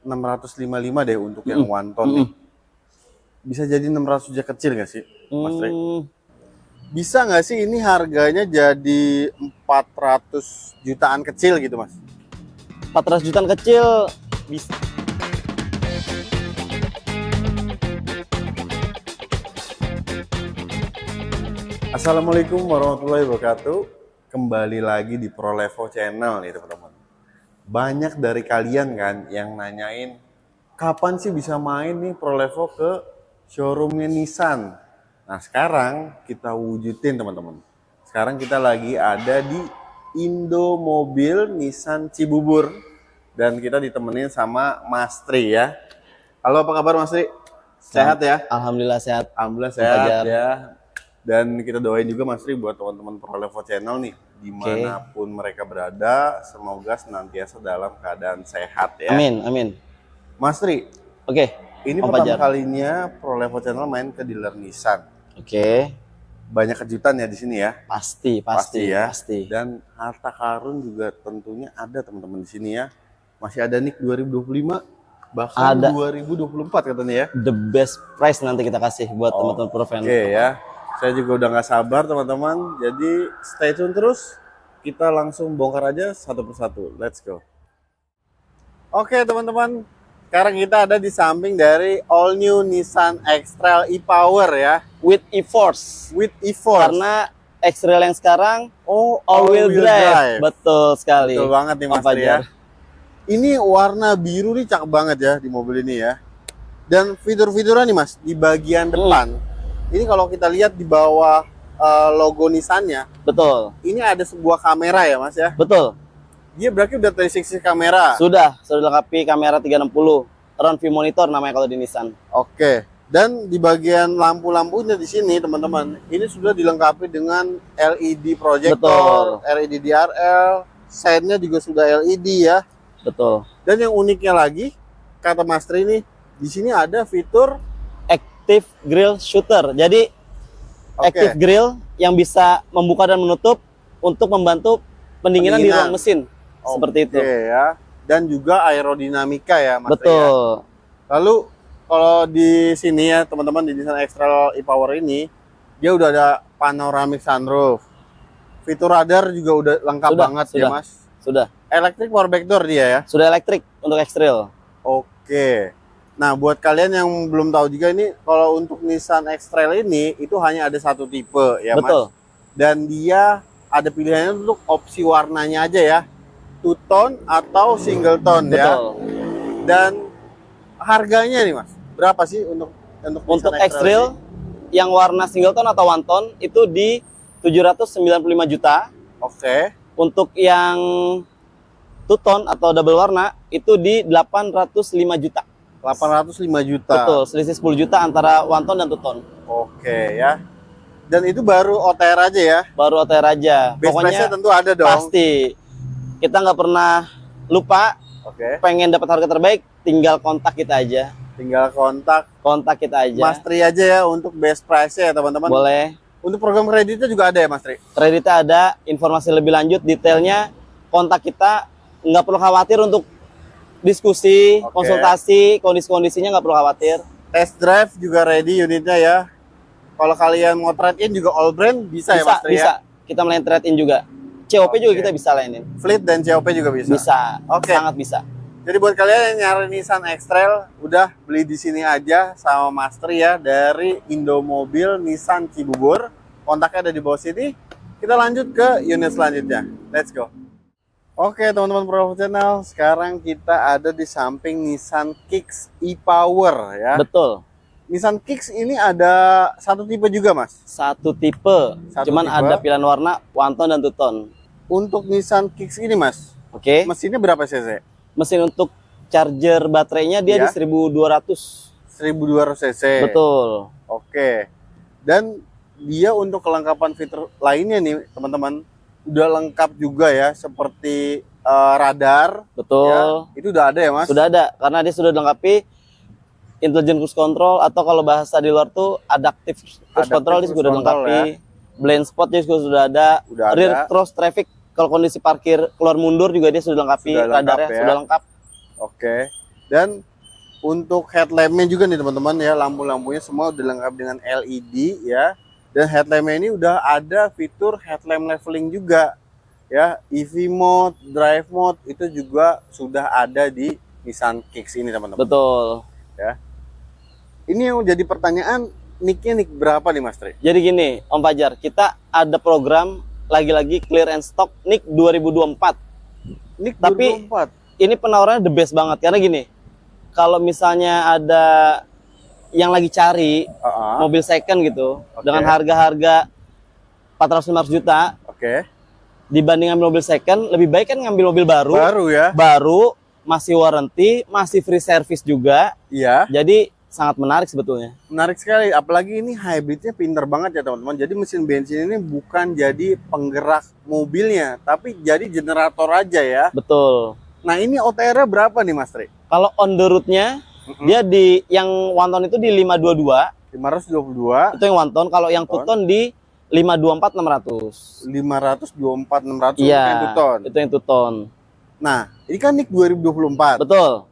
655 deh untuk yang one ton nih. Bisa jadi 600 juta kecil nggak sih, Mas Tri? Bisa nggak sih ini harganya jadi 400 jutaan kecil gitu, Mas? 400 jutaan kecil bisa. Assalamualaikum warahmatullahi wabarakatuh. Kembali lagi di ProLevo Channel nih teman-teman. Banyak dari kalian kan yang nanyain kapan sih bisa main nih ProLevo ke showroomnya Nissan. Nah sekarang kita wujudin teman-teman. Sekarang kita lagi ada di Indomobil Nissan Cibubur. Dan kita ditemenin sama Mas Tri ya. Halo, apa kabar Mas Tri? Sehat ya? Alhamdulillah sehat. Alhamdulillah sehat ya. Dan kita doain juga Mas Tri buat teman-teman ProLevo Channel nih, dimanapun mereka berada, semoga senantiasa dalam keadaan sehat ya. Amin, amin. Mas Tri, ini pertama kalinya ProLevo Channel main ke dealer Nissan. Banyak kejutan ya di sini ya. Pasti ya. Pasti. Dan harta karun juga tentunya ada teman-teman di sini ya. Masih ada nih 2025, bahkan ada 2024 katanya ya. The best price nanti kita kasih buat teman-teman Proven. Ya. Saya juga udah nggak sabar teman-teman. Jadi stay tune terus. Kita langsung bongkar aja satu persatu. Let's go. Oke teman-teman. Sekarang kita ada di samping dari all new Nissan X-Trail e-Power ya. With e-Force. With e-Force. Karena X-Trail yang sekarang all-wheel drive. Betul sekali. Betul banget nih Mas Tri ya. Ini warna biru nih cakep banget ya di mobil ini ya. Dan fitur-fiturnya nih Mas, di bagian depan. Ini kalau kita lihat di bawah logo Nissan-nya. Betul. Ini ada sebuah kamera ya Mas ya. Betul. Dia berarti udah 360 kamera. Sudah dilengkapi kamera 360. Round view monitor namanya kalau di Nissan. Oke. Dan di bagian lampu-lampunya di sini teman-teman, ini sudah dilengkapi dengan LED projector, LED DRL, sign-nya juga sudah LED ya. Betul. Dan yang uniknya lagi, kata Mas Tri nih, di sini ada fitur Active Grill Shooter. Jadi Active Grill yang bisa membuka dan menutup untuk membantu pendinginan di ruang mesin. Seperti itu. Ya. Dan juga aerodinamika ya Mas Tri. Betul. Ya. Lalu kalau di sini ya teman-teman di Nissan X-Trail e-Power ini, dia udah ada panoramic sunroof. Fitur radar juga udah lengkap banget ya Mas. Sudah. Electric power back door dia ya? Sudah elektrik untuk X-Trail. Oke. Nah, buat kalian yang belum tahu juga ini, kalau untuk Nissan X-Trail ini, itu hanya ada satu tipe ya Betul. Mas? Dan dia ada pilihannya untuk opsi warnanya aja ya. Two tone atau single tone. Betul. Ya. Dan harganya nih Mas, berapa sih untuk X-Trail yang warna single tone atau one tone itu di 795 juta. Oke. Untuk yang two tone atau double warna itu di 805 juta. 805 juta. Betul, selisih 10 juta antara one tone dan two tone. Oke ya. Dan itu baru OTR aja ya? Baru OTR aja. Pokoknya tentu ada dong. Pasti. Kita nggak pernah lupa. Pengen dapat harga terbaik, tinggal kontak kita aja. Tinggal kontak kita aja. Mas Tri aja ya untuk best price ya teman-teman. Boleh. Untuk program kreditnya juga ada ya Mas Tri? Kreditnya ada, informasi lebih lanjut, detailnya kontak kita. Nggak perlu khawatir untuk diskusi, konsultasi, kondisi-kondisinya nggak perlu khawatir. Test drive juga ready unitnya ya. Kalau kalian mau trade-in juga all brand bisa ya Mas Tri bisa. ya? Kita melayani trade-in juga. COP juga kita bisa layanin. Fleet dan COP juga bisa? Bisa, sangat bisa. Jadi buat kalian yang nyari Nissan X-Trail, udah beli di sini aja sama Mas Tri ya dari Indomobil Nissan Cibubur. Kontaknya ada di bawah sini. Kita lanjut ke unit selanjutnya. Let's go. Oke teman-teman ProLevo Channel, sekarang kita ada di samping Nissan Kicks e-Power ya. Betul. Nissan Kicks ini ada satu tipe juga Mas? Satu tipe. Cuman ada pilihan warna one tone dan two tone. Untuk Nissan Kicks ini Mas, mesinnya berapa cc? Mesin untuk charger baterainya dia di 1200. 1200 cc. Betul. Oke. Dan dia untuk kelengkapan fitur lainnya nih teman-teman, udah lengkap juga ya, seperti radar. Betul. Ya, itu udah ada ya Mas? Sudah ada, karena dia sudah dilengkapi intelligent cruise control, atau kalau bahasa di luar tuh adaptive cruise control, dia juga udah dilengkapi. Ya. Blind spot juga sudah ada. Rear cross traffic, kalau kondisi parkir keluar mundur juga dia sudah dilengkapi. Radarnya sudah lengkap. Oke. Dan untuk headlampnya juga nih teman-teman ya, lampu-lampunya semua udah lengkap dengan LED ya. Dan headlampnya ini udah ada fitur headlamp leveling juga ya. EV mode, drive mode itu juga sudah ada di Nissan Kicks ini teman-teman. Betul. Ya. Ini yang jadi pertanyaan, nicknya nick berapa nih Mas Tri? Jadi gini, Om Fajar, kita ada program lagi-lagi clear and stock NIK 2024. Nick Tapi 2024. ini penawarannya the best banget karena gini, kalau misalnya ada yang lagi cari mobil second gitu dengan harga-harga 400-500 juta, dibanding ngambil mobil second, lebih baik kan ngambil mobil baru. Baru ya. Baru, masih warranty, masih free service juga. Iya. Jadi sangat menarik sebetulnya. Menarik sekali, apalagi ini hybridnya pinter banget ya teman-teman. Jadi mesin bensin ini bukan jadi penggerak mobilnya, tapi jadi generator aja ya. Betul. Nah ini OTR-nya berapa nih Mas Tri? Kalau on the road-nya, dia di yang one ton itu di 522. 522. Itu yang one ton. Kalau yang two ton di 524 600. 524 600 Iya, yang 2 ton. itu yang two ton. Nah, ini kan NIK 2024. Betul.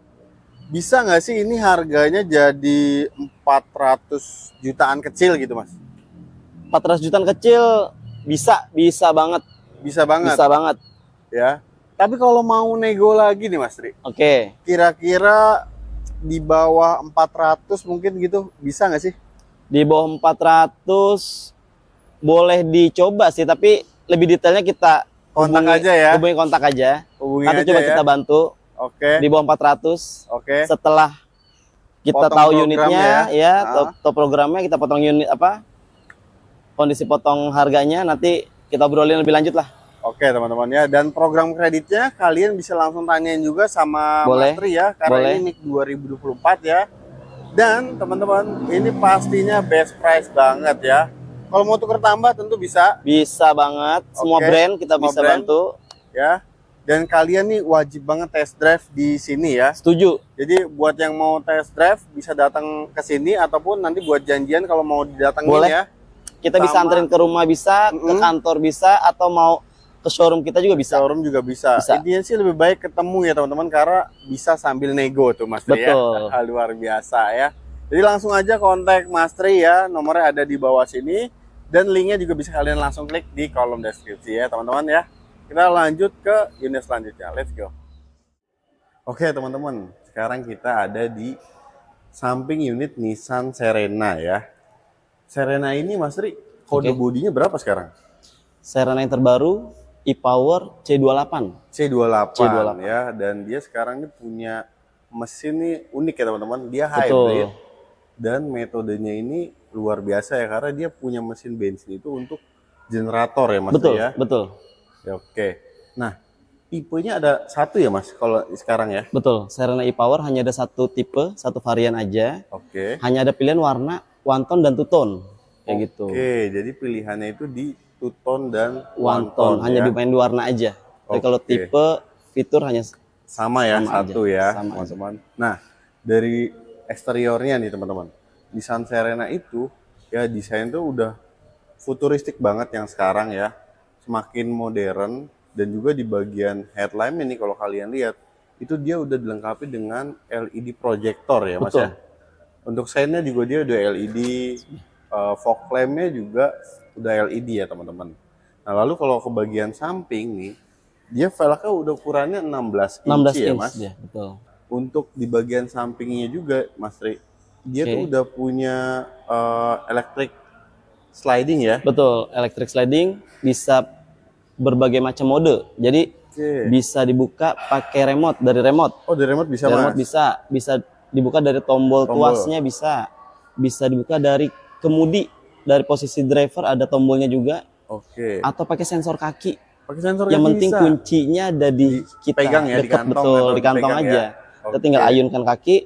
Bisa nggak sih ini harganya jadi 400 jutaan kecil gitu Mas? 400 jutaan kecil bisa banget. Bisa banget. Bisa banget. Ya. Tapi kalau mau nego lagi nih Mas Tri, Oke. kira-kira di bawah 400 mungkin gitu, bisa nggak sih? Di bawah 400 boleh dicoba sih, tapi lebih detailnya kita Kontak aja ya. Hubungi kontak aja. Hubungi Nanti aja coba ya. kita bantu. Oke. Di bawah 400. Oke. Setelah kita Potong tahu programnya unitnya ya, Ah. top programnya kita potong unit apa? Kondisi potong harganya nanti kita obrolin lebih lanjut lah. Oke teman-teman ya, dan program kreditnya kalian bisa langsung tanyain juga sama Boleh. Mas Tri ya, karena Boleh. ini NIK 2024 ya. Dan teman-teman, ini pastinya best price banget ya. Kalau mau tuker tambah tentu bisa Bisa banget. Semua Oke, brand kita semua bisa brand. bantu. ya. Dan kalian nih wajib banget test drive di sini ya. Setuju. Jadi buat yang mau test drive bisa datang ke sini ataupun nanti buat janjian kalau mau didatengin Boleh. ya. Kita bisa Sama. anterin ke rumah bisa, ke kantor bisa, atau mau ke showroom kita juga bisa. Showroom juga bisa. Bisa. Intinya sih lebih baik ketemu ya teman-teman, karena bisa sambil nego tuh Mas Tri Betul. ya. Luar biasa ya. Jadi langsung aja kontak Mas Tri ya, nomornya ada di bawah sini dan linknya juga bisa kalian langsung klik di kolom deskripsi ya teman-teman ya. Kita lanjut ke unit selanjutnya. Let's go. Oke teman-teman, sekarang kita ada di samping unit Nissan Serena ya. Serena ini Mas Tri, kode Oke. bodinya berapa sekarang? Serena yang terbaru e-Power C28. C28, C28. ya, dan dia sekarang ini punya mesin nih unik ya teman-teman. Dia Betul. hybrid dan metodenya ini luar biasa ya, karena dia punya mesin bensin itu untuk generator ya Mas Betul, ya. betul. Ya, oke. Nah, tipenya ada satu ya Mas kalau sekarang ya. Betul. Serena e-Power hanya ada satu tipe, satu varian aja. Oke. Hanya ada pilihan warna one tone dan two tone. Kayak gitu. Oke, jadi pilihannya itu di two tone dan One tone, hanya ya. dimain di warna aja. Tapi kalau Oke. tipe fitur hanya Sama ya, Sama satu aja, ya sama teman-teman. Nah, dari eksteriornya nih teman-teman, Nissan Serena itu ya desain tuh udah futuristik banget yang sekarang ya, semakin modern, dan juga di bagian headlamp ini kalau kalian lihat itu dia udah dilengkapi dengan LED projector ya Mas Betul. ya. Untuk sign-nya juga dia udah LED, fog lamp-nya juga udah LED ya teman-teman. Nah lalu kalau ke bagian samping nih, dia velgnya udah ukurannya 16 16 inci ya inch Mas. dia, betul. Untuk di bagian sampingnya juga Mas Tri, dia Oke. tuh udah punya electric sliding ya. Betul, electric sliding bisa berbagai macam mode. Jadi Oke. bisa dibuka pakai remote, dari remote. Oh, dari remote bisa Dari Mas. remote bisa dibuka dari tombol tuasnya bisa dibuka dari kemudi, dari posisi driver ada tombolnya juga, Oke. atau pakai sensor kaki. Pakai sensor Yang kaki penting bisa. kuncinya ada di kita, pegang ya, di dekat, kantong betul atau di kantong dipegang aja. ya. Kita Oke. tinggal ayunkan kaki,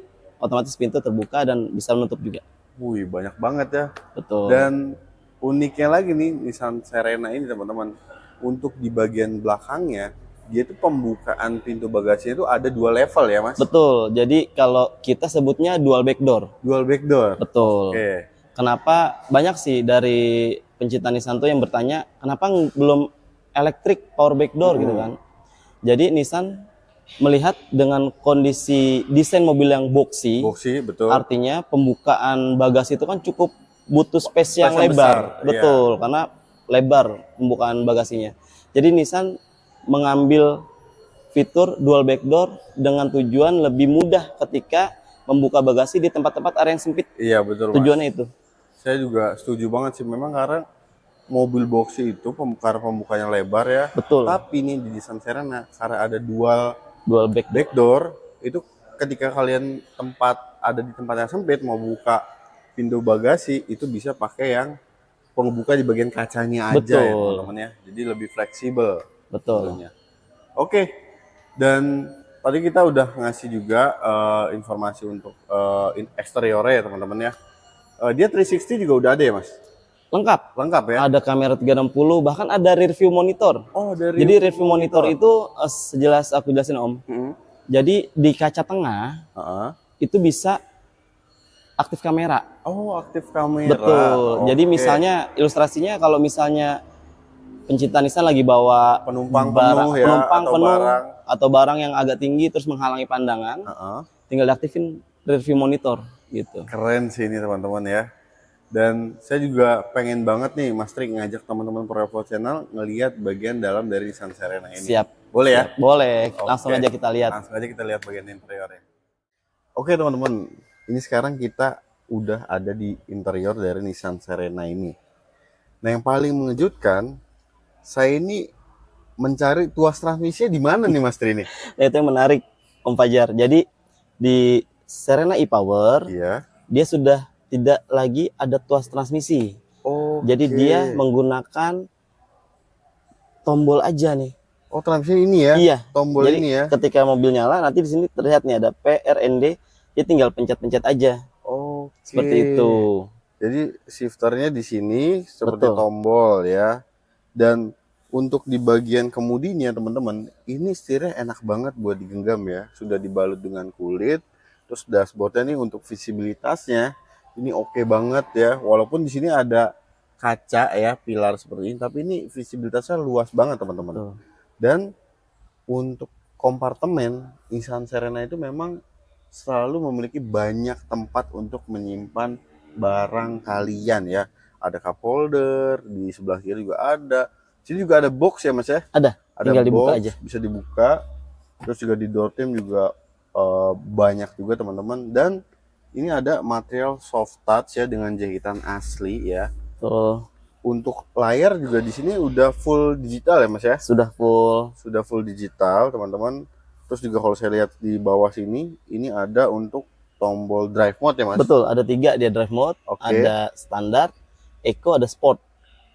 otomatis pintu terbuka dan bisa menutup juga. Wih, banyak banget ya. Betul. Dan uniknya lagi nih Nissan Serena ini teman-teman, untuk di bagian belakangnya dia tuh pembukaan pintu bagasinya itu ada 2 level ya Mas. Betul. Jadi kalau kita sebutnya dual back door. Dual back door. Betul. Oke. Kenapa banyak sih dari pencinta Nissan tuh yang bertanya, kenapa belum elektrik power back door gitu kan? Jadi Nissan melihat dengan kondisi desain mobil yang boxy, Boxy, betul. artinya pembukaan bagasi itu kan cukup butuh space yang Space yang lebar, besar, betul, karena lebar pembukaan bagasinya. Jadi Nissan mengambil fitur dual back door dengan tujuan lebih mudah ketika membuka bagasi di tempat-tempat area yang sempit. Iya, betul, Mas. Tujuannya itu. Saya juga setuju banget sih, memang karena mobil boxy itu karena pembukanya lebar ya. Betul. Tapi nih di Nissan Serena karena ada dual Dual back door, itu ketika kalian ada di tempat yang sempit mau buka pintu bagasi itu bisa pakai yang pengebuka di bagian kacanya aja. Betul. Ya teman-teman ya. Jadi lebih fleksibel. Betul. Tentunya. Oke. Dan tadi kita udah ngasih juga informasi untuk eksteriornya ya teman-teman ya. Dia 360 juga udah ada ya, Mas? Lengkap. Lengkap ya. Ada kamera 360, bahkan ada rear view monitor. Oh, dari Jadi rear view monitor itu sejelas aku jelasin Om. Jadi di kaca tengah itu bisa aktif kamera. Oh, aktif kamera. Betul. Jadi misalnya ilustrasinya kalau misalnya pencinta Nissan lagi bawa penumpang penuh ya, penumpang atau penuh barang. atau barang yang agak tinggi terus menghalangi pandangan, tinggal diaktifin rear view monitor gitu. Keren sih ini teman-teman ya. Dan saya juga pengen banget nih Mas Trik ngajak teman-teman Pro Channel ngelihat bagian dalam dari Nissan Serena ini. Siap. Boleh ya? Boleh. Langsung aja kita lihat. Langsung aja kita lihat bagian interiornya. Oke teman-teman, ini sekarang kita udah ada di interior dari Nissan Serena ini. Nah yang paling mengejutkan, saya ini mencari tuas transmisinya di mana nih Mas Tri ini? Nah, itu yang menarik Om Fajar. Jadi di Serena e-Power, dia sudah tidak lagi ada tuas transmisi. Jadi dia menggunakan tombol aja nih. Oh, transmisi ini ya? Iya. Tombol jadi, ini ya. Ketika mobil nyala, nanti di sini terlihat nih ada PRND, dia tinggal pencet-pencet aja. Seperti itu. Jadi shifternya di sini seperti tombol ya. Dan untuk di bagian kemudinya teman-teman, ini setirnya enak banget buat digenggam ya. Sudah dibalut dengan kulit. Terus dashboardnya nih untuk visibilitasnya ini oke banget ya. Walaupun di sini ada kaca ya, pilar seperti ini, tapi ini visibilitasnya luas banget teman-teman. Dan untuk kompartemen Nissan Serena itu memang selalu memiliki banyak tempat untuk menyimpan barang kalian ya. Ada cup holder, di sebelah kiri juga ada. Sini juga ada box ya Mas ya? Ada tinggal box, dibuka aja. bisa dibuka. Terus juga di door trim juga banyak juga teman-teman. Dan ini ada material soft touch ya dengan jahitan asli ya. Untuk layar juga di sini udah full digital ya Mas ya? Sudah full digital teman-teman. Terus juga kalau saya lihat di bawah sini, ini ada untuk tombol drive mode ya Mas? Betul, ada 3 dia drive mode, ada standar, eco, ada sport.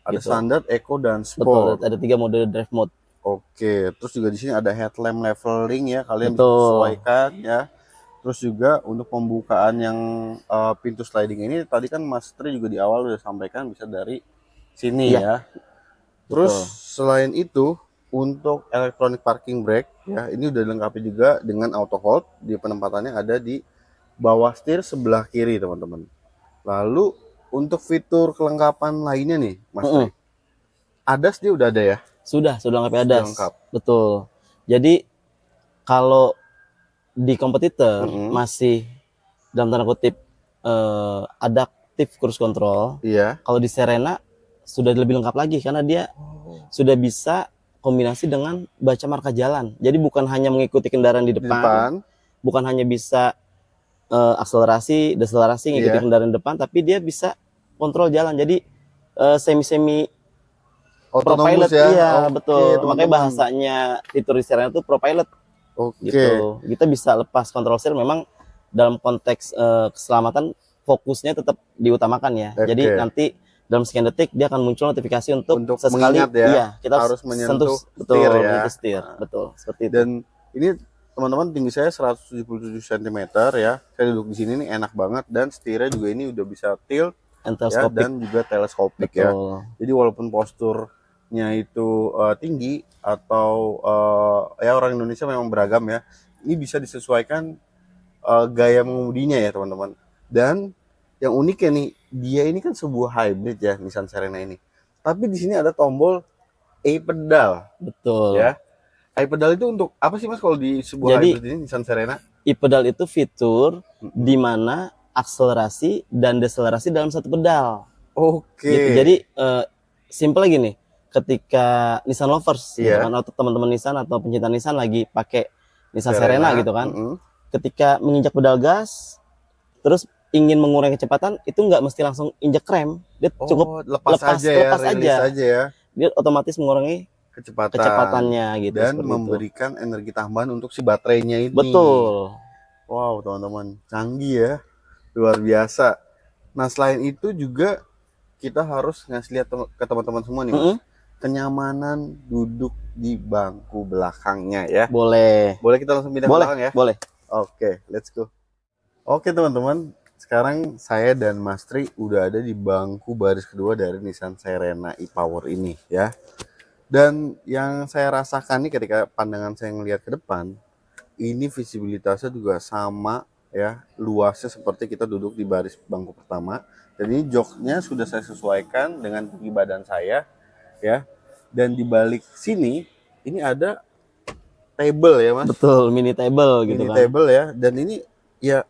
Ada standar, eco, dan sport. Betul, ada 3 mode drive mode. Oke, terus juga di sini ada headlamp leveling ya, kalian bisa sesuaikan ya. Terus juga untuk pembukaan yang pintu sliding ini, tadi kan Mas Tri juga di awal udah sampaikan bisa dari sini ya. Terus selain itu, untuk electronic parking brake ya, ini udah dilengkapi juga dengan auto hold. Di penempatannya ada di bawah setir sebelah kiri teman-teman. Lalu untuk fitur kelengkapan lainnya nih Mas Tri, ADAS dia udah ada ya? Sudah lengkap ADAS. Betul. Jadi kalau di kompetitor masih dalam tanda kutip adaptive cruise control. Kalau di Serena sudah lebih lengkap lagi karena dia sudah bisa kombinasi dengan baca marka jalan. Jadi bukan hanya mengikuti kendaraan di depan. Bukan hanya bisa akselerasi, deselerasi ngikuti kendaraan depan, tapi dia bisa kontrol jalan. Jadi semi autopilot ya. Iya, betul. Makanya bahasanya fitur di Serena itu ProPilot. Gitu. Kita bisa lepas kontrol setir, memang dalam konteks keselamatan fokusnya tetap diutamakan ya. Jadi nanti dalam sekian detik dia akan muncul notifikasi untuk sesekali ya, kita harus menyentuh setir ya. Setir. Betul, seperti itu. Dan ini teman-teman tinggi saya 177 cm ya. Saya duduk di sini nih enak banget, dan setirnya juga ini udah bisa tilt ya, dan juga teleskopik ya. Jadi walaupun posturnya itu tinggi atau ya orang Indonesia memang beragam ya. Ini bisa disesuaikan gaya mengemudinya ya teman-teman. Dan yang uniknya nih, dia ini kan sebuah hybrid ya Nissan Serena ini. Tapi di sini ada tombol E pedal. Betul. Ya. iPedal itu untuk apa sih Mas kalau di sebuah Jadi, hybrid ini Nissan Serena? e-pedal itu fitur di mana akselerasi dan deselerasi dalam satu pedal. Oke. Gitu. Jadi simple gini, ketika Nissan lovers gitu Iya. kan, atau teman-teman Nissan atau pencinta Nissan lagi pakai Nissan Serena gitu kan, ketika menginjak pedal gas, terus ingin mengurangi kecepatan, itu nggak mesti langsung injak rem, dia cukup lepas aja ya. Dia otomatis mengurangi kecepatannya gitu. Dan seperti memberikan energi tambahan untuk si baterainya ini. Betul. Wow, teman-teman, canggih ya, luar biasa. Nah, selain itu juga kita harus ngasih lihat ke teman-teman semua nih, Mas, kenyamanan duduk di bangku belakangnya ya. Boleh Boleh kita langsung pindah ke belakang ya? Boleh. Oke, let's go. Oke teman-teman, sekarang saya dan Mas Tri udah ada di bangku baris kedua dari Nissan Serena e-Power ini ya. Dan yang saya rasakan nih ketika pandangan saya ngelihat ke depan, ini visibilitasnya juga sama ya, luasnya seperti kita duduk di baris bangku pertama. Dan ini joknya sudah saya sesuaikan dengan tinggi badan saya ya. Dan di balik sini ini ada table ya Mas. Betul, mini table gitu Mini kan. table ya, dan ini ya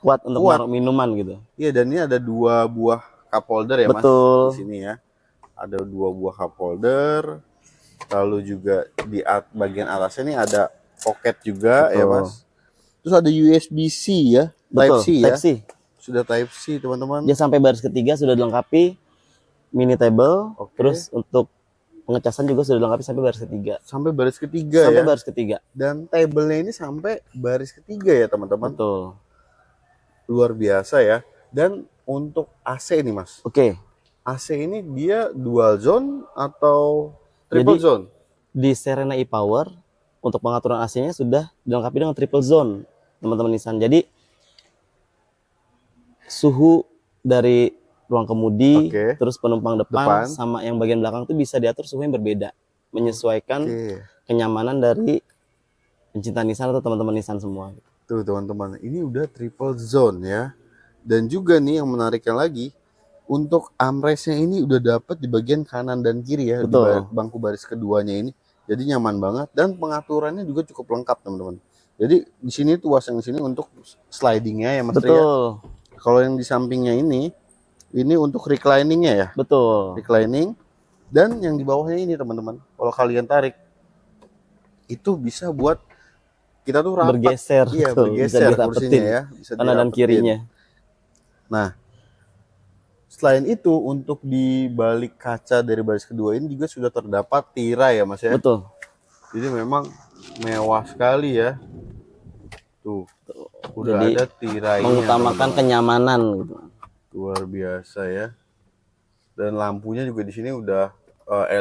kuat untuk naruh minuman gitu. Iya, dan ini ada 2 buah cup holder ya Betul. Mas di sini ya. Ada 2 buah cup holder. Lalu juga di bagian atasnya ini ada pocket juga. Betul. Ya Mas. Terus ada USB-C ya, Betul, Type C ya. Type C. Sudah Type C teman-teman. Dia sampai baris ketiga sudah dilengkapi mini table. Oke. Terus untuk pengecasan juga sudah dilengkapi sampai baris ketiga. Sampai baris ketiga sampai ya. Baris ketiga. Dan table-nya ini sampai baris ketiga ya teman-teman. Betul. Luar biasa ya. Dan untuk AC nih Mas. Oke. AC ini dia dual zone atau triple zone? Di Serena e-Power untuk pengaturan AC-nya sudah dilengkapi dengan triple zone, teman-teman Nissan. Jadi suhu dari ruang kemudi, terus penumpang depan sama yang bagian belakang itu bisa diatur suhu yang berbeda, menyesuaikan kenyamanan dari pencinta Nissan atau teman-teman Nissan semua. Tuh teman-teman, ini udah triple zone ya. Dan juga nih yang menariknya lagi, untuk armrestnya ini udah dapat di bagian kanan dan kiri ya. Betul. Di bangku baris keduanya ini. Jadi nyaman banget dan pengaturannya juga cukup lengkap teman-teman. Jadi di sini tuas yang di sini untuk slidingnya ya Mas Tri. Betul. Kalau yang di sampingnya ini untuk recliningnya ya. Betul. Reclining. Dan yang di bawahnya ini teman-teman, kalau kalian tarik itu bisa buat kita tuh rapat. Bergeser. Iya, bergeser kursinya ya. Bisa kanan dan kirinya. Nah, selain itu untuk di balik kaca dari baris kedua ini juga sudah terdapat tirai ya Mas ya. Betul. Jadi memang mewah sekali ya. Tuh, udah jadi, ada tirainya. Mengutamakan kenyamanan gitu. Luar biasa ya. Dan lampunya juga di sini udah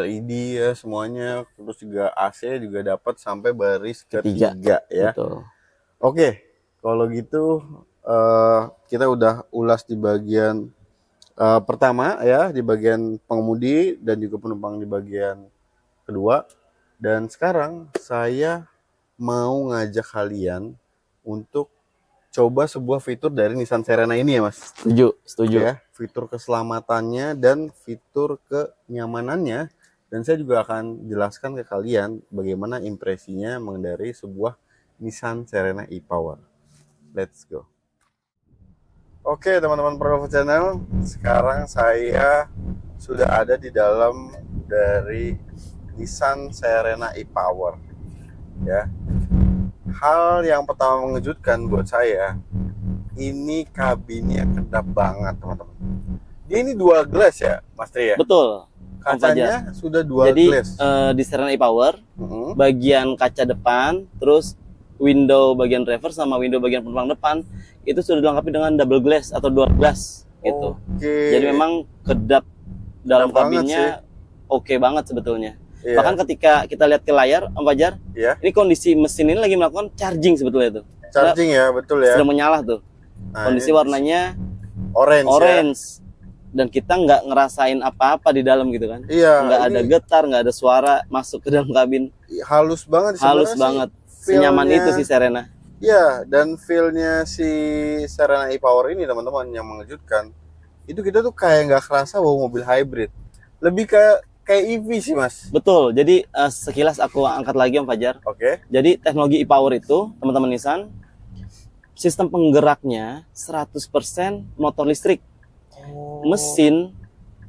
LED ya semuanya. Terus juga AC juga dapat sampai baris ketiga ya. Betul. Oke, kalau gitu kita udah ulas di bagian pertama ya, di bagian pengemudi dan juga penumpang di bagian kedua. Dan sekarang saya mau ngajak kalian untuk coba sebuah fitur dari Nissan Serena ini ya Mas. Setuju ya, fitur keselamatannya dan fitur kenyamanannya. Dan saya juga akan jelaskan ke kalian bagaimana impresinya mengendarai sebuah Nissan Serena e-Power. Let's go. Oke teman-teman Prolovo Channel, sekarang saya sudah ada di dalam dari Nissan Serena e-Power ya. Hal yang pertama mengejutkan buat saya, ini kabinnya kedap banget teman-teman. Dia ini dual glass ya Mas Tri ya? Betul. Kacanya sudah dual glass. Jadi di Serena e-Power, bagian kaca depan, terus window bagian driver sama window bagian penumpang depan itu sudah dilengkapi dengan double glass atau dual glass gitu. Jadi memang kedap dalam kabinnya oke banget sebetulnya. Bahkan ketika kita lihat ke layar, Om Fajar, ini kondisi mesin ini lagi melakukan charging sebetulnya tuh. Charging ya, betul ya. Sedang menyala tuh. Nah, kondisi warnanya orange. Dan kita nggak ngerasain apa-apa di dalam gitu kan. Iya. Nggak ada getar, nggak ada suara masuk ke dalam kabin. Halus banget. Halus banget. Senyaman itu sih Serena. Iya, dan feel-nya si Serena e-Power ini teman-teman yang mengejutkan. Itu kita tuh kayak nggak kerasa bawa mobil hybrid. Lebih kayak kayak EV sih, Mas. Betul. Jadi sekilas aku angkat lagi Om Fajar. Oke. Jadi teknologi e-power itu, teman-teman Nissan, sistem penggeraknya 100% motor listrik. Mesin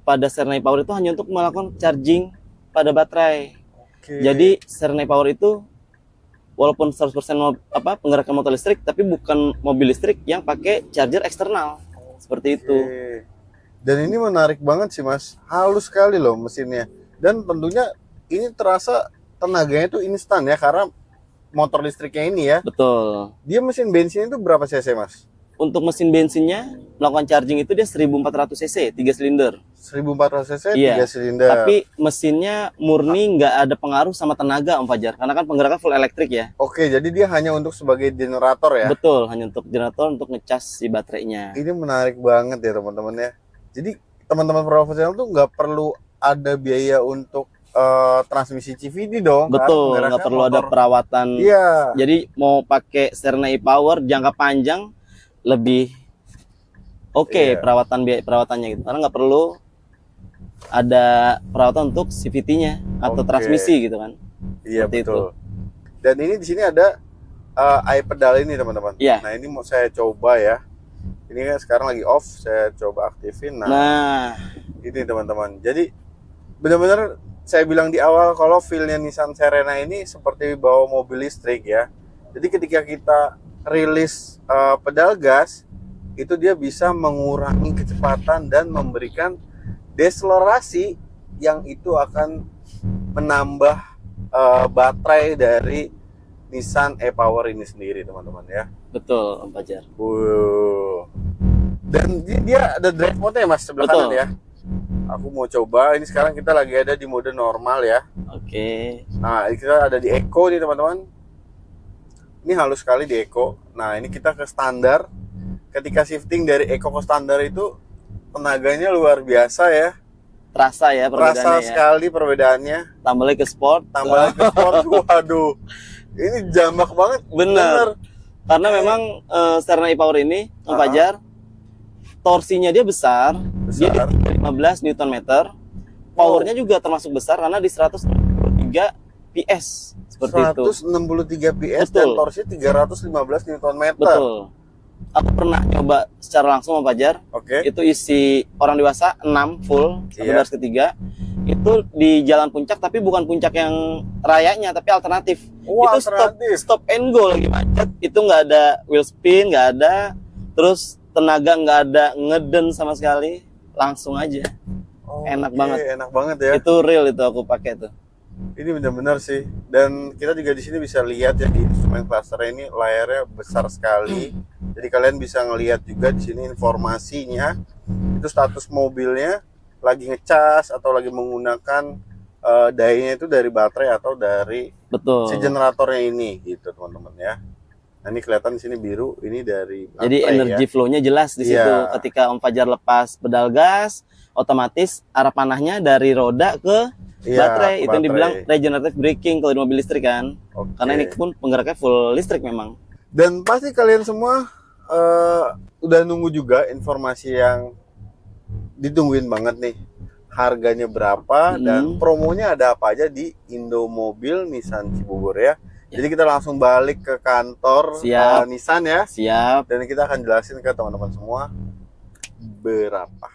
pada Serena e-power itu hanya untuk melakukan charging pada baterai. Oke. Jadi Serena e-power itu walaupun 100% penggerakkan motor listrik, tapi bukan mobil listrik yang pakai charger eksternal. Seperti itu. Dan ini menarik banget sih, Mas. Halus sekali loh mesinnya. Dan tentunya ini terasa tenaganya itu instan ya, karena motor listriknya ini ya. Betul. Dia mesin bensin itu berapa cc, Mas? Untuk mesin bensinnya melakukan charging itu dia 1400 cc, 3 silinder. 1400 cc, Iya. 3 silinder. Tapi mesinnya murni, nggak ada pengaruh sama tenaga Om Fajar, karena kan penggeraknya full elektrik ya. Oke, jadi dia hanya untuk sebagai generator ya? Betul, hanya untuk generator untuk ngecas si baterainya. Ini menarik banget ya teman-teman ya. Jadi teman-teman profesional tuh nggak perlu ada biaya untuk transmisi CVT dong. Betul, kan? nggak perlu ada perawatan. Iya. Jadi mau pakai Serena e-power jangka panjang lebih oke perawatannya gitu. Karena nggak perlu ada perawatan untuk CVT-nya atau transmisi gitu kan. Iya, seperti betul. itu. Dan ini di sini ada iPedal ini teman-teman. Iya. Nah ini mau saya coba ya. Ini kan sekarang lagi off, saya coba aktifin. Nah, ini teman-teman. Jadi benar-benar saya bilang di awal kalau feel-nya Nissan Serena ini seperti bawa mobil listrik ya. Jadi ketika kita rilis pedal gas, itu dia bisa mengurangi kecepatan dan memberikan deselerasi yang itu akan menambah baterai dari Nissan e-Power ini sendiri teman-teman ya. betul Om Fajar. Dan dia ada drive mode-nya Mas sebelah Betul. kanan ya. Aku mau coba, ini sekarang kita lagi ada di mode normal ya. Oke. Nah, kita ada di Eco nih teman-teman. Ini halus sekali di Eco. Nah, ini kita ke standar. Ketika shifting dari Eco ke standar itu tenaganya luar biasa ya. Terasa ya perbedaannya Terasa ya. sekali perbedaannya. Tambah lagi ke sport. Tambah lagi ke sport, waduh. Ini jamak banget. Bener. Karena memang Serena e-Power ini, Om Fajar, torsinya dia besar. Dia di 15 Nm. Powernya juga termasuk besar karena di 163 PS. Seperti itu. 163 PS Betul. dan torsinya 315 Nm. Betul. Aku pernah nyoba secara langsung Om Fajar. Oke. Itu isi orang dewasa 6 full sampai Iya. baris ketiga. Itu di jalan puncak tapi bukan puncak yang rayanya tapi alternatif. Wah, Itu alternatif. stop and go lagi macet. Itu nggak ada wheel spin, nggak ada. Terus tenaga nggak ada ngeden sama sekali. Langsung aja. Enak banget. Enak banget ya. Itu real itu aku pakai tuh. Ini benar-benar sih. Dan kita juga di sini bisa lihat ya di instrumen cluster ini layarnya besar sekali. Jadi kalian bisa ngelihat juga di sini informasinya. Itu status mobilnya lagi ngecas atau lagi menggunakan dayanya itu dari baterai atau dari Betul. si generatornya ini gitu teman-teman ya. Nah ini kelihatan di sini biru, ini dari baterai. Jadi energi flow-nya jelas di situ. Iya. Ketika Om Fajar lepas pedal gas, otomatis arah panahnya dari roda ke baterai. Itu yang dibilang regenerative braking kalau di mobil listrik kan. Oke. Karena ini pun penggeraknya full listrik memang. Dan pasti kalian semua udah nunggu juga informasi yang ditungguin banget nih. Harganya berapa dan promonya ada apa aja di Indomobil Nissan Cibubur ya. Jadi kita langsung balik ke kantor Siap. Nissan ya. Siap. Dan kita akan jelasin ke teman-teman semua berapa.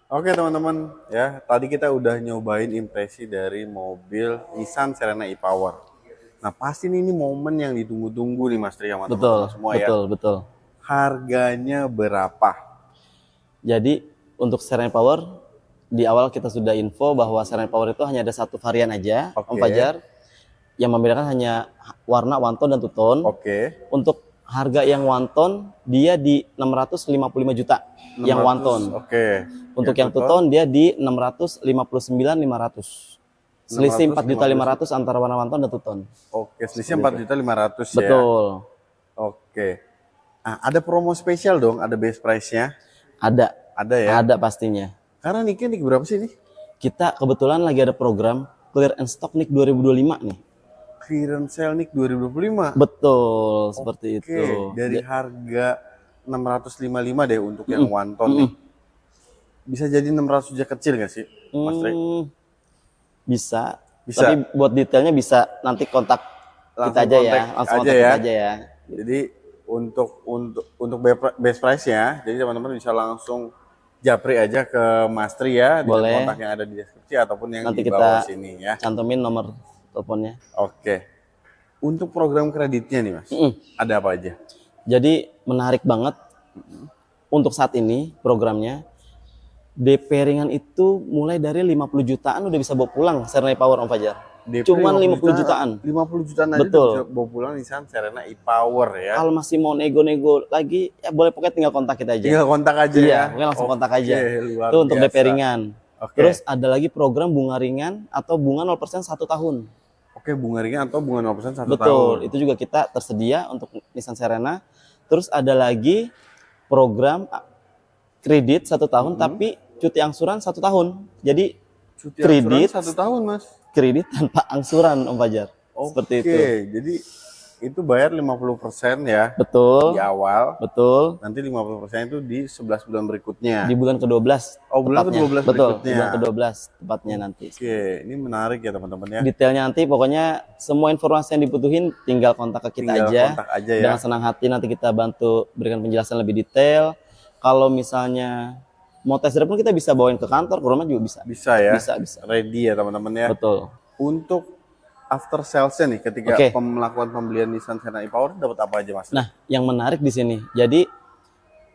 Oke teman-teman ya, tadi kita udah nyobain impresi dari mobil Nissan Serena e-Power. Nah pasti ini momen yang ditunggu-tunggu nih Mas Tri sama teman-teman semua ya. Betul. Harganya berapa? Jadi untuk Serena Power di awal kita sudah info bahwa Serena Power itu hanya ada satu varian aja, Oke. Om Fajar. Yang membedakan hanya warna one tone dan two tone. Oke. Untuk harga yang one tone dia di 655 juta yang one tone. Oke. Untuk yang two tone dia di 659.500. Selisih 4.500.000 antara warna one tone dan two tone. Oke, selisih 4.500.000 ya. Betul. Oke. Nah, ada promo spesial dong, ada base price-nya. Ada. Ada ya. Ada pastinya. Karena nicknya nih berapa sih nih? Kita kebetulan lagi ada program Clear and Stock Nick 2025 nih. Clearance sale nick 2025. Betul, seperti Oke, itu. dari harga 655 deh untuk yang one ton nih. bisa jadi 600 juta kecil nggak sih, Mas Tri? Bisa. Bisa. Tapi buat detailnya bisa nanti kontak kita aja ya, langsung kontak kita aja ya. Jadi untuk best price ya, jadi teman-teman bisa langsung japri aja ke Mas Tri ya, di kontak yang ada di deskripsi ataupun yang nanti di bawah sini ya. Cantumin nomor teleponnya. Oke. Untuk program kreditnya nih Mas, ada apa aja? Jadi menarik banget untuk saat ini programnya. DP ringan itu mulai dari 50 jutaan udah bisa bawa pulang Serena e-Power Om Fajar. Cuman 50 jutaan. 50 jutaan aja betul. Bisa bawa pulang Nissan Serena e-Power ya. Kalau masih mau nego-nego lagi, ya boleh, pokoknya tinggal kontak kita aja. Tinggal kontak aja ya. Pokoknya langsung kontak aja. Itu untuk DP ringan. Terus ada lagi program bunga ringan atau bunga 0% 1 tahun. Oke, bunga ringan atau bunga 0% 1 tahun. Betul, itu juga kita tersedia untuk Nissan Serena. Terus ada lagi program kredit 1 tahun tapi cuti angsuran 1 tahun. Jadi cuti kredit 1 tahun Mas. Kredit tanpa angsuran Om Fajar. Seperti itu. Oke, jadi itu bayar 50% ya. Betul. Di awal. Betul. Nanti 50% itu di 11 bulan berikutnya. Di bulan ke-12. Oh, bulan ke-12 Betul, berikutnya. bulan ke-12 tepatnya nanti. Oke, ini menarik ya teman-teman ya. Detailnya nanti pokoknya semua informasi yang dibutuhin tinggal kontak ke kita kontak aja ya. Dengan senang hati nanti kita bantu berikan penjelasan lebih detail. Kalau misalnya mau test drive pun kita bisa bawain ke kantor, ke rumah juga bisa. Bisa ya. Bisa. Ready ya teman-teman ya. Betul. Untuk after sales nih ketika melakukan pembelian Nissan Serena e-Power dapat apa aja Mas? Nah, yang menarik di sini. Jadi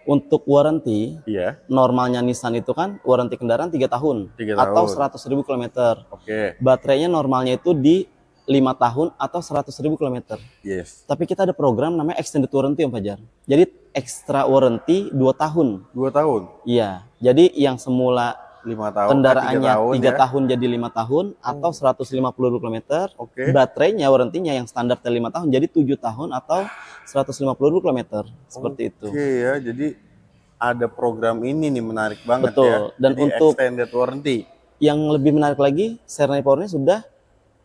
untuk warranty, normalnya Nissan itu kan warranty kendaraan 3 tahun, atau 100.000 km. Baterainya normalnya itu di 5 tahun atau 100.000 km. Yes. Tapi kita ada program namanya extended warranty Om Fajar. Jadi extra warranty 2 tahun. 2 tahun? Iya. Jadi yang semula 5 tahun, kendaraannya 3 tahun jadi 5 tahun atau 150 km. Baterainya warrantinya yang standar 5 tahun jadi 7 tahun atau 150 km. Seperti itu. Oke ya, jadi ada program ini nih menarik banget. Betul. Ya. Dan jadi untuk extended warranty. Yang lebih menarik lagi, Serena e-Power-nya sudah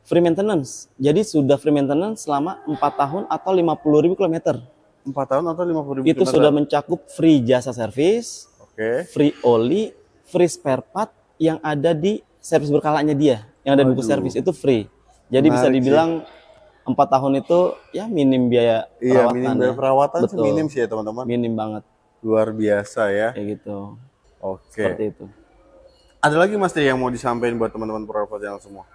free maintenance. Jadi sudah free maintenance selama 4 tahun atau 50.000 km. 4 tahun atau 50.000 km? Itu sudah mencakup free jasa servis, free oli, free spare part yang ada di servis berkalanya dia. Yang ada di buku servis itu free. Jadi bisa dibilang 4 tahun itu ya minim biaya perawatan. Iya, minim biaya perawatan sih minim sih ya teman-teman. Minim banget. Luar biasa ya. Kayak gitu. Oke. Seperti itu. Ada lagi Mas Tri yang mau disampaikan buat teman-teman Pro Channel semua?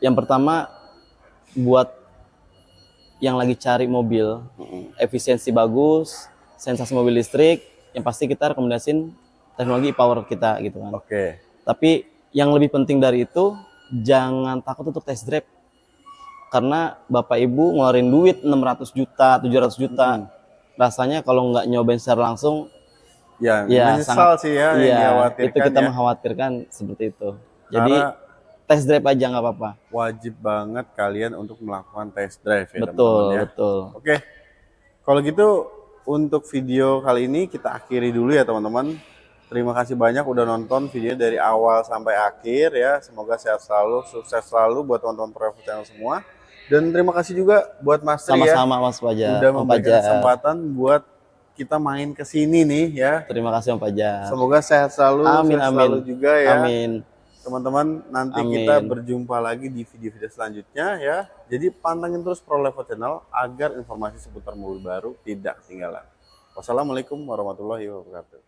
Yang pertama buat yang lagi cari mobil efisiensi bagus, sensasi mobil listrik, yang pasti kita rekomendasiin teknologi e-Power kita gitu kan. Tapi yang lebih penting dari itu jangan takut untuk test drive. Karena Bapak Ibu ngeluarin duit 600 juta, 700 juta. Rasanya kalau nggak nyobain secara langsung ya menyesal sih ya, itu kita mengkhawatirkan seperti itu. Jadi test drive aja nggak apa-apa. Wajib banget kalian untuk melakukan test drive ya teman-teman ya. Betul. Oke. Kalau gitu untuk video kali ini kita akhiri dulu ya teman-teman. Terima kasih banyak udah nonton video dari awal sampai akhir ya. Semoga sehat selalu, sukses selalu buat teman-teman Pro Channel semua. Dan terima kasih juga buat Mas Tri ya. Sama-sama Mas Fajar. Udah memberikan kesempatan buat kita main ke sini nih ya. Terima kasih Om Fajar. Semoga sehat selalu, selalu juga ya. Amin. Teman-teman, nanti kita berjumpa lagi di video-video selanjutnya ya. Jadi pantengin terus Pro Channel agar informasi seputar mobil baru tidak ketinggalan. Wassalamualaikum warahmatullahi wabarakatuh.